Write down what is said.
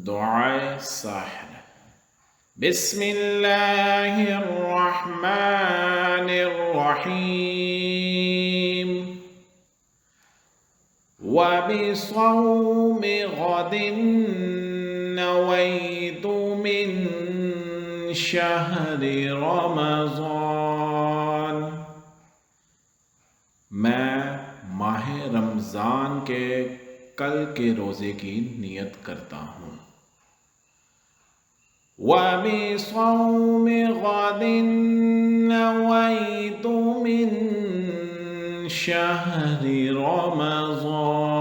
दुआए साहिर। बिस्मिल्लाहिर्रहमानिर्रहीम। वबिस्सौमि गदिन नवैतु मिन शहरि रमज़ान। मैं माह रमज़ान के कल के रोज़े की नियत करता हूँ। वबिस्सौमि गदिन नवैतु मिन शहरि रमज़ान।